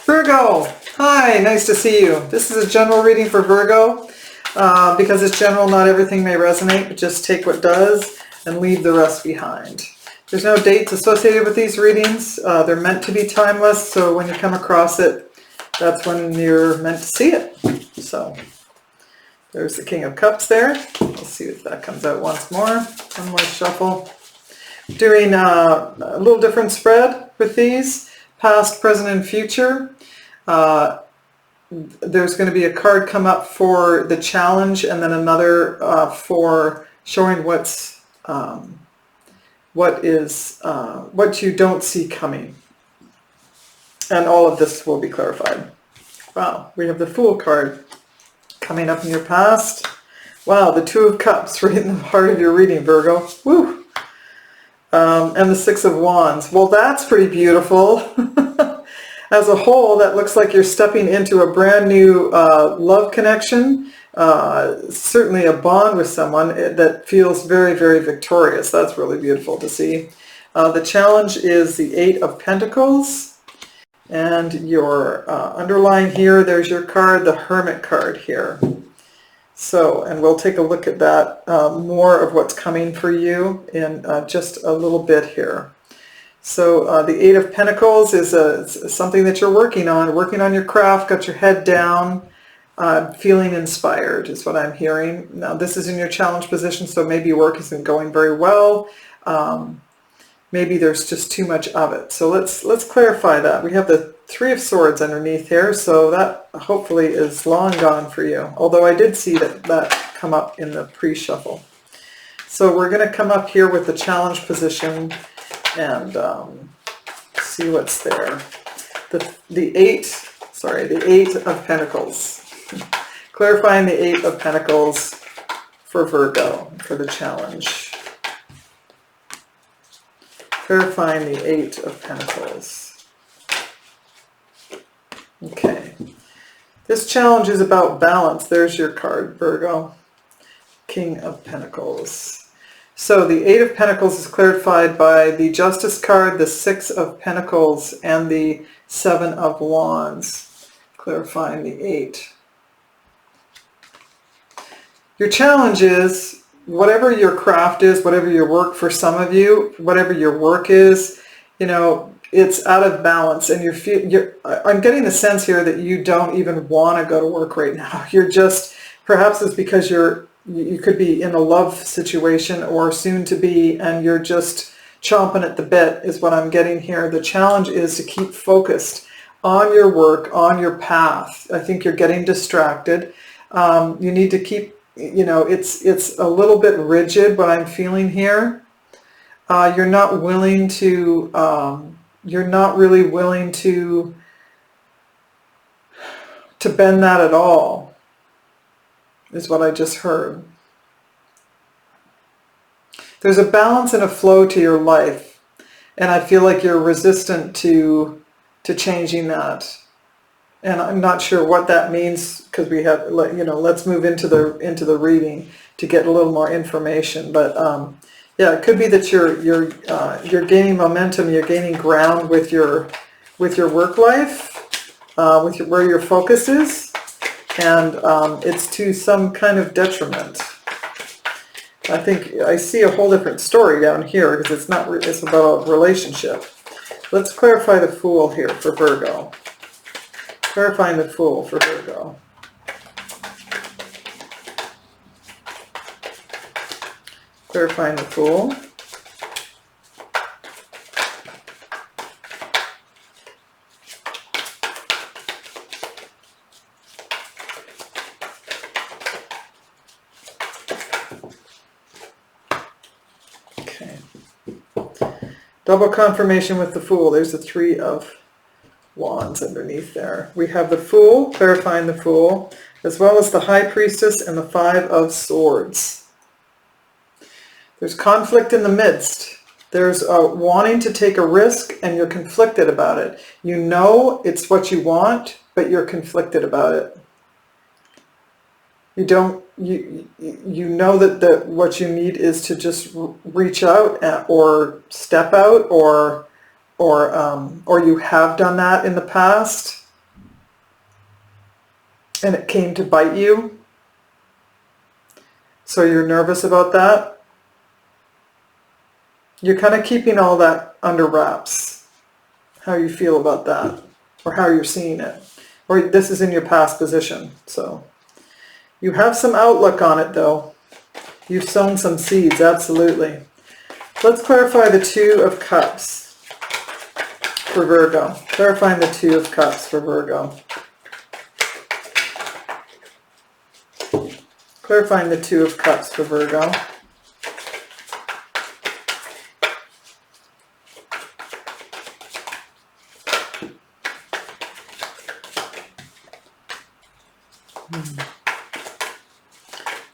Virgo, hi, nice to see you. This is a general reading for Virgo. Because it's general, not everything may resonate, but just take what does and leave the rest behind. There's no dates associated with these readings. They're meant to be timeless, so when you come across it, that's when you're meant to see it. So there's the King of Cups there. Let's see if that comes out once more. One more shuffle. Doing a little different spread with these, past, present, and future. There's going to be a card come up for the challenge, and then another for showing what you don't see coming. And all of this will be clarified. Wow, we have the Fool card coming up in your past. Wow, the Two of Cups right in the heart of your reading, Virgo. Woo! And the Six of Wands. Well, that's pretty beautiful. As a whole, that looks like you're stepping into a brand new love connection, certainly a bond with someone that feels very, very victorious. That's really beautiful to see. The challenge is the Eight of Pentacles, and your underlying here, there's your card, the Hermit card here. So, and we'll take a look at that, more of what's coming for you in just a little bit here. So the Eight of Pentacles is something that you're working on your craft, got your head down, feeling inspired is what I'm hearing. Now this is in your challenge position, so maybe your work isn't going very well. Maybe there's just too much of it. So let's clarify that. We have the Three of Swords underneath here, so that hopefully is long gone for you. Although I did see that come up in the pre-shuffle. So we're going to come up here with the challenge position and see what's there. The Eight of Pentacles. Clarifying the Eight of Pentacles for Virgo, for the challenge. Clarifying the Eight of Pentacles. Okay. This challenge is about balance. There's your card, Virgo. King of Pentacles. So the Eight of Pentacles is clarified by the Justice card, the Six of Pentacles, and the Seven of Wands, clarifying the Eight. Your challenge is, whatever your craft is, whatever your work for some of you, whatever your work is, you know, it's out of balance, and I'm getting the sense here that you don't even want to go to work right now. You're just, perhaps it's because you could be in a love situation or soon to be, and you're just chomping at the bit is what I'm getting here. The challenge is to keep focused on your work, on your path. I think you're getting distracted. You need to keep, it's a little bit rigid, what I'm feeling here. You're not really willing to bend that at all, is what I just heard. There's a balance and a flow to your life, and I feel like you're resistant to changing that. And I'm not sure what that means, because we have, let's move into the reading to get a little more information. But yeah, it could be that you're gaining momentum, you're gaining ground with your work life, where your focus is. And it's to some kind of detriment. I think I see a whole different story down here, because it's about a relationship. Let's clarify the Fool here for Virgo. Clarifying the Fool for Virgo. Clarifying the Fool. Double confirmation with the Fool. There's the Three of Wands underneath there. We have the Fool, clarifying the Fool, as well as the High Priestess and the Five of Swords. There's conflict in the midst. There's wanting to take a risk, and you're conflicted about it. You know it's what you want, but you're conflicted about it. You know that what you need is to just reach out or step out, or you have done that in the past, and it came to bite you. So you're nervous about that. You're kind of keeping all that under wraps, how you feel about that, or how you're seeing it. Or this is in your past position. So you have some outlook on it though. You've sown some seeds, absolutely. Let's clarify the Two of Cups for Virgo. Clarifying the Two of Cups for Virgo. Clarifying the Two of Cups for Virgo.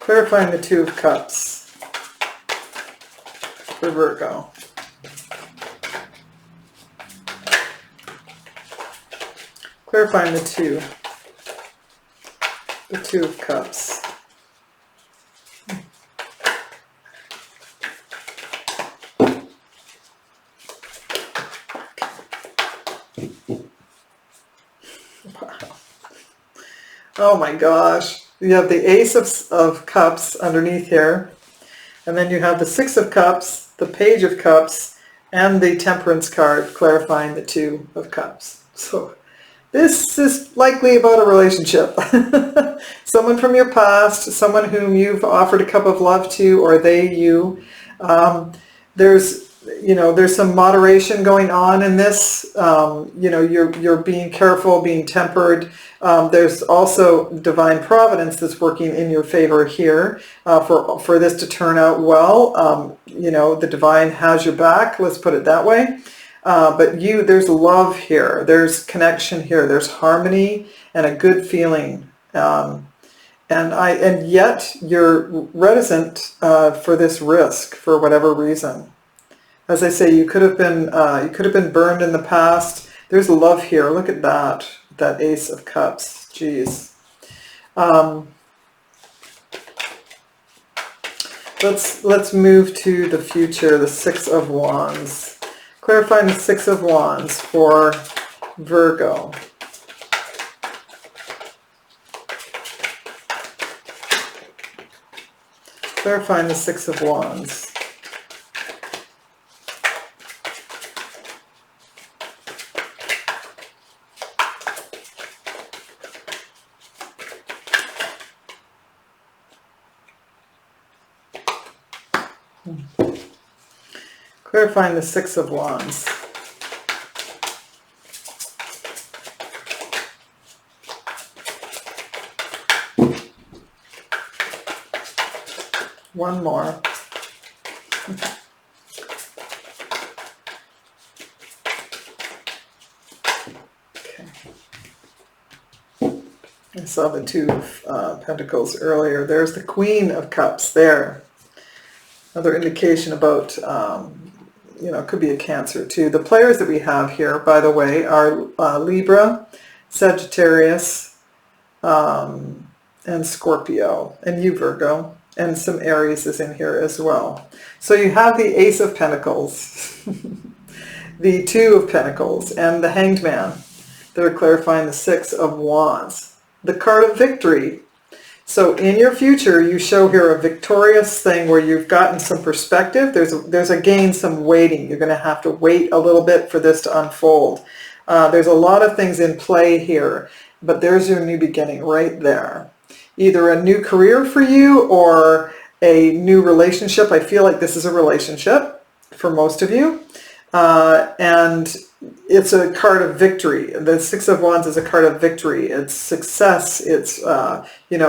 Clarifying the Two of Cups for Virgo. Clarifying the Two of Cups. Wow. Oh my gosh. You have the Ace of Cups underneath here. And then you have the Six of Cups, the Page of Cups, and the Temperance card clarifying the Two of Cups. So this is likely about a relationship. Someone from your past, someone whom you've offered a cup of love to, or they you. There's some moderation going on in this. You're being careful, being tempered. There's also divine providence that's working in your favor here for this to turn out well. The divine has your back, let's put it that way. But there's love here, there's connection here, there's harmony and a good feeling. And yet you're reticent for this risk for whatever reason. As I say, you could have been burned in the past. There's love here. Look at that Ace of Cups. Jeez. Let's move to the future. The Six of Wands. Clarifying the Six of Wands for Virgo. Clarifying the Six of Wands. Clarifying the Six of Wands. One more. Okay. I saw the Two of Pentacles earlier. There's the Queen of Cups there. Another indication about, it could be a Cancer too. The players that we have here, by the way, are Libra, Sagittarius, and Scorpio, and you, Virgo, and some Aries is in here as well. So you have the Ace of Pentacles, the Two of Pentacles, and the Hanged Man. They're clarifying the Six of Wands, the card of victory. So in your future, you show here a victorious thing where you've gotten some perspective. There's again some waiting. You're going to have to wait a little bit for this to unfold. There's a lot of things in play here, but there's your new beginning right there. Either a new career for you or a new relationship. I feel like this is a relationship for most of you. And it's a card of victory. The Six of Wands is a card of victory. It's success. It's,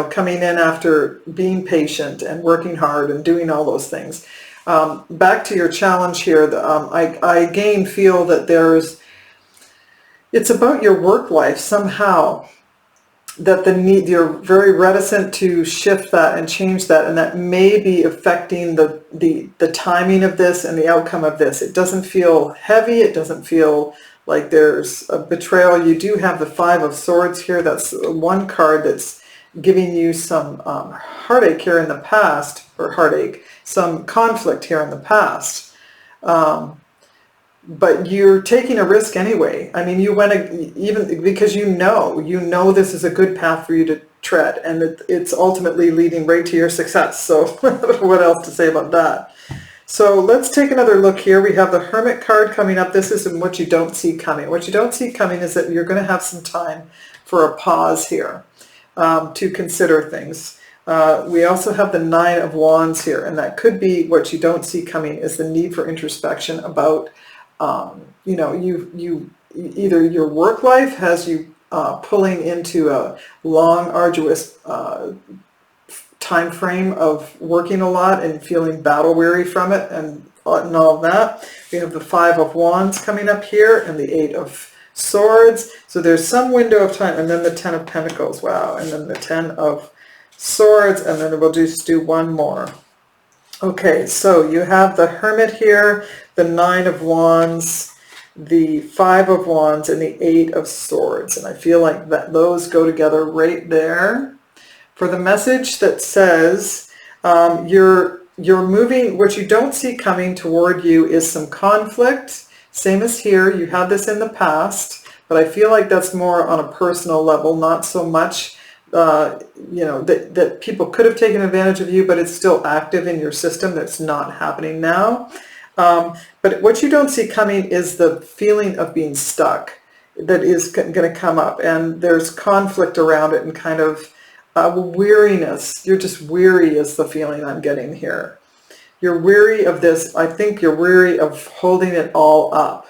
coming in after being patient and working hard and doing all those things. Back to your challenge here, I again feel that it's about your work life somehow. That you're very reticent to shift that and change that, and that may be affecting the timing of this and the outcome of this. It doesn't feel heavy. It doesn't feel like there's a betrayal. You do have the Five of Swords here. That's one card that's giving you some heartache here in the past, or some conflict here in the past. But you're taking a risk anyway. I mean, you went even because you know this is a good path for you tread, and it's ultimately leading right to your success. So what else to say about that? So let's take another look here. We have the Hermit card coming up. This is what you don't see coming. What you don't see coming is that you're going to have some time for a pause here to consider things. We also have the Nine of Wands here, and that could be what you don't see coming is the need for introspection about, you either your work life has you pulling into a long, arduous time frame of working a lot and feeling battle weary from it and all of that. We have the Five of Wands coming up here and the Eight of Swords. So there's some window of time, and then the Ten of Pentacles. Wow. And then the Ten of Swords, and then we'll just do one more. Okay, so you have the Hermit here, the Nine of Wands, the Five of Wands, and the Eight of Swords. And I feel like that those go together right there. For the message that says you're moving, what you don't see coming toward you is some conflict. Same as here, you had this in the past, but I feel like that's more on a personal level, not so much, that people could have taken advantage of you, but it's still active in your system. That's not happening now. But what you don't see coming is the feeling of being stuck that is going to come up, and there's conflict around it and kind of weariness. You're just weary is the feeling I'm getting here. You're weary of this. I think you're weary of holding it all up.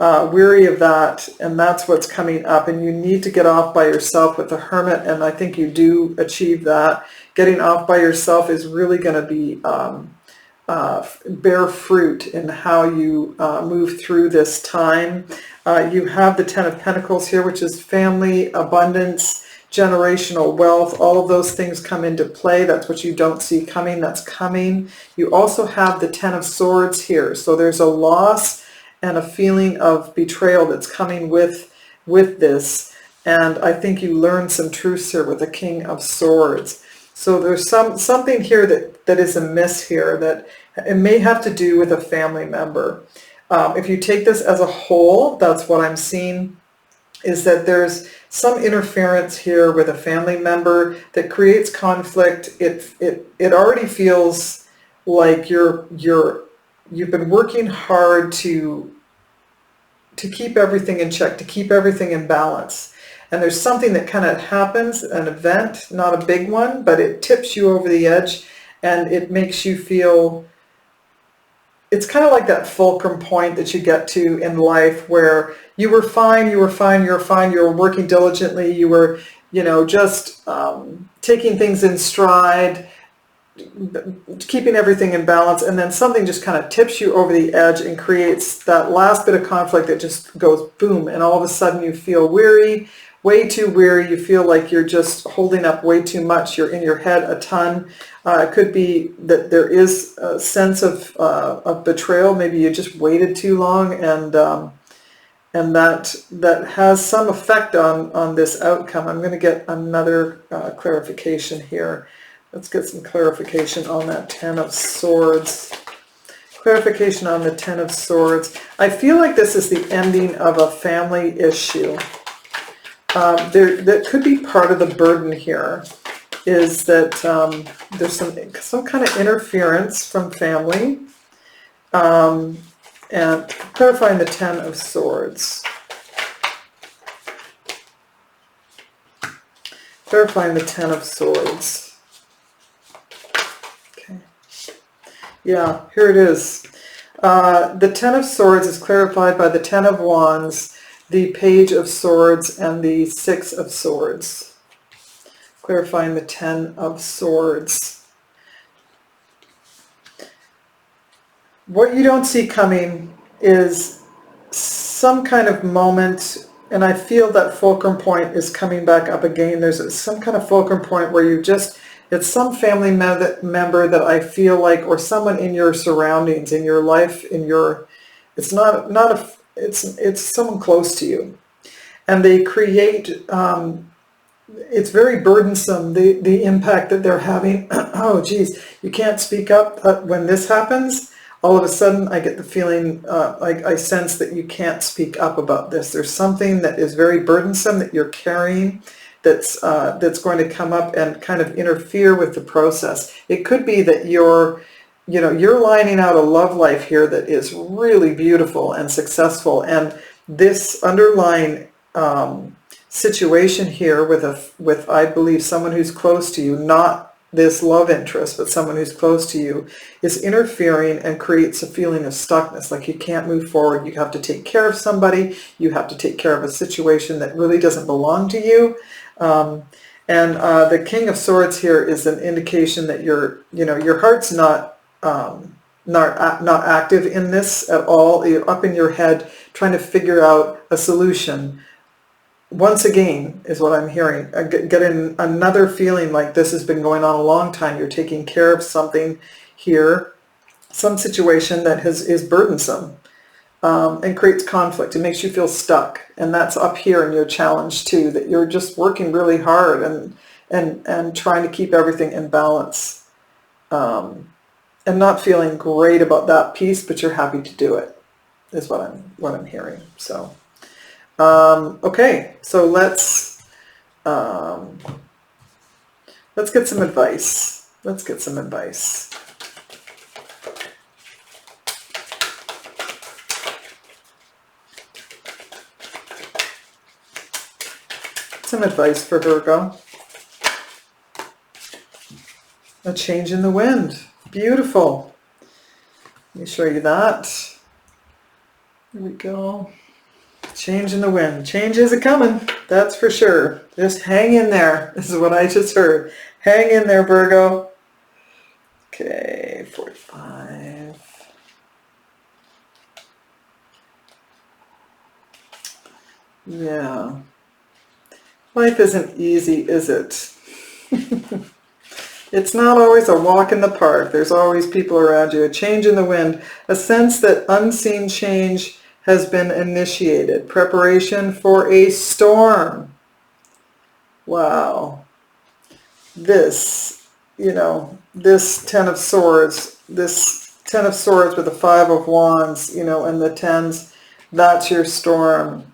Weary of that, and that's what's coming up, and you need to get off by yourself with the Hermit, and I think you do achieve that. Getting off by yourself is really going to be bear fruit in how you move through this time. You have the Ten of Pentacles here, which is family, abundance, generational wealth. All of those things come into play. That's what you don't see coming. That's coming. You also have the Ten of Swords here. So there's a loss and a feeling of betrayal that's coming with this. And I think you learn some truths here with the King of Swords. So there's something here that is amiss here, that it may have to do with a family member. If you take this as a whole, that's what I'm seeing, is that there's some interference here with a family member that creates conflict. It already feels like you've been working hard to keep everything in check, to keep everything in balance. And there's something that kind of happens, an event, not a big one, but it tips you over the edge, and it makes you feel, it's kind of like that fulcrum point that you get to in life where you were fine, you were working diligently, you were, just taking things in stride, keeping everything in balance, and then something just kind of tips you over the edge and creates that last bit of conflict that just goes boom, and all of a sudden you feel weary, way too weary. You feel like you're just holding up way too much. You're in your head a ton. It could be that there is a sense of betrayal. Maybe you just waited too long, and that has some effect on this outcome. I'm going to get another clarification here. Let's get some clarification on that Ten of Swords. Clarification on the Ten of Swords. I feel like this is the ending of a family issue. That could be part of the burden here, is that there's some kind of interference from family. And clarifying the Ten of Swords. Clarifying the Ten of Swords. Okay. Yeah, here it is. The Ten of Swords is clarified by the Ten of Wands, the Page of Swords, and the Six of Swords. Clarifying the Ten of Swords. What you don't see coming is some kind of moment, and I feel that fulcrum point is coming back up again. There's some kind of fulcrum point where it's some family member that I feel like, or someone in your surroundings, in your life, it's someone close to you, and they create, it's very burdensome, the impact that they're having. Oh geez, you can't speak up when this happens. All of a sudden I get the feeling, like I sense that you can't speak up about this. There's something that is very burdensome that you're carrying. that's going to come up and kind of interfere with the process. It could be that you're lining out a love life here that is really beautiful and successful, and this underlying situation here with I believe someone who's close to you, not this love interest, but someone who's close to you, is interfering and creates a feeling of stuckness, like you can't move forward. You have to take care of somebody, you have to take care of a situation that really doesn't belong to you. And the King of Swords here is an indication that your heart's not active in this at all. You're up in your head trying to figure out a solution. Once again, is what I'm hearing. Getting another feeling like this has been going on a long time. You're taking care of something here, some situation that is burdensome and creates conflict. It makes you feel stuck. And that's up here in your challenge too, that you're just working really hard and trying to keep everything in balance. And not feeling great about that piece, but you're happy to do it, is what I'm hearing. So. Okay, so let's get some advice. Let's get some advice. Some advice for Virgo. A change in the wind. Beautiful. Let me show you that. Here we go. Change in the wind. Change isn't coming, that's for sure. Just hang in there. This is what I just heard. Hang in there, Virgo. Okay, 45. Yeah. Life isn't easy, is it? It's not always a walk in the park. There's always people around you. A change in the wind. A sense that unseen change has been initiated. Preparation for a storm. Wow. This, this Ten of Swords, with the Five of Wands, and the tens, that's your storm.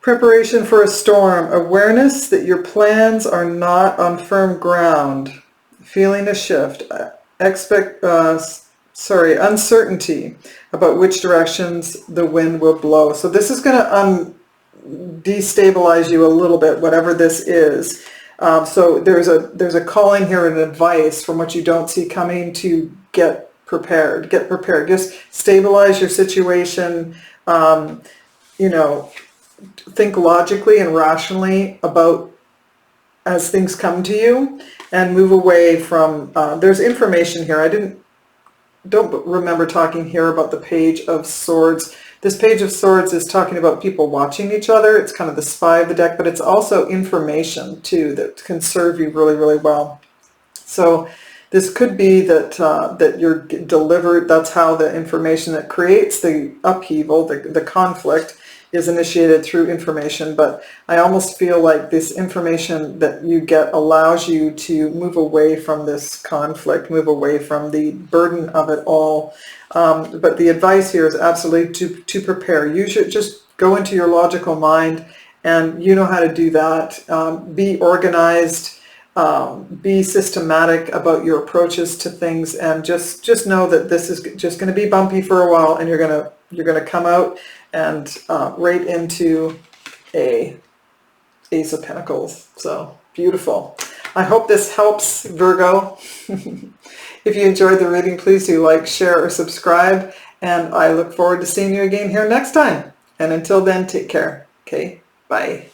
Preparation for a storm. Awareness that your plans are not on firm ground. Feeling a shift. Uncertainty about which directions the wind will blow. So this is going to destabilize you a little bit, whatever this is. So there's a calling here and advice from what you don't see coming to get prepared. Get prepared. Just stabilize your situation. Think logically and rationally about as things come to you, and move away from. There's information here. Don't remember talking here about the Page of Swords. This Page of Swords is talking about people watching each other. It's kind of the spy of the deck, but it's also information too that can serve you really, really well. So this could be that you're delivered. That's how the information that creates the upheaval, the conflict, is initiated through information. But I almost feel like this information that you get allows you to move away from this conflict, move away from the burden of it all. But the advice here is absolutely to prepare. You should just go into your logical mind, and you know how to do that. Be organized, be systematic about your approaches to things, and just know that this is just going to be bumpy for a while, and you're going to come out and right into a Ace of Pentacles. So beautiful. I hope this helps, Virgo. If you enjoyed the reading, please do like, share, or subscribe. And I look forward to seeing you again here next time. And until then, take care. Okay, bye.